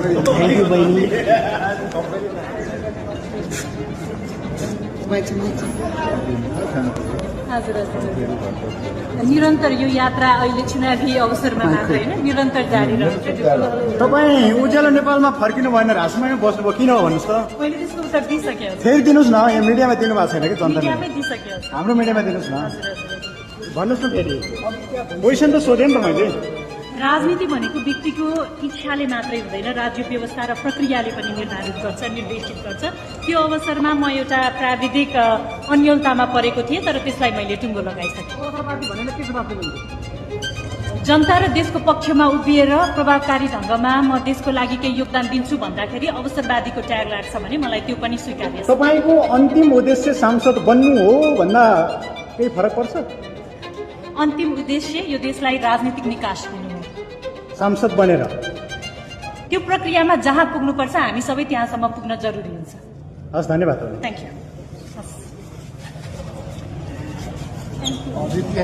Thank you बहिनी। हजुर निरन्तर यो यात्रा अहिले चुनावी अवसरमा मात्र होइन निरन्तर जारी रहन्छ। तपाईँ उज्यालो नेपालमा फर्किनु भएन राजमामा बस्नुभयो किन हो भन्नुहोस् त? मैले त्यसको उत्तर दिइसकेँ। फेरि दिनुहोस् न, यहाँ मिडियामा दिनु भएको छैन कि जनताले। मिडियामै दिइसकेँ। हाम्रो मिडियामा दिनुहोस् न, भन्नुहोस् न फेरि। क्वेसन त सोधेँ नि त मैले। राजनीति भनेको व्यक्तिको इच्छाले मात्रै हुँदैन, राज्य व्यवस्था र प्रक्रियाले पनि निर्धारित गर्छ, निर्देशित गर्छ। त्यो अवसरमा म एउटा प्राविधिक अन्यलतामा परेको थिएँ, तर त्यसलाई मैले टुङ्गो लगाइसकेँ। जनता र देशको पक्षमा उभिएर प्रभावकारी ढङ्गमा म देशको लागि केही योगदान दिन्छु भन्दाखेरि अवसरवादीको ट्याग लाग्छ भने मलाई त्यो पनि स्वीकार्य छ। तपाईँको अन्तिम उद्देश्य सांसद बन्नु हो भन्दा केही फरक पर्छ? अन्तिम उद्देश्य यो देशलाई राजनीतिक निकास दिनु हो। सांसद बनेर त्यो प्रक्रियामा जहाँ पुग्नुपर्छ हामी सबै त्यहाँसम्म पुग्न जरुरी हुन्छ। हस्, धन्यवाद। Thank you.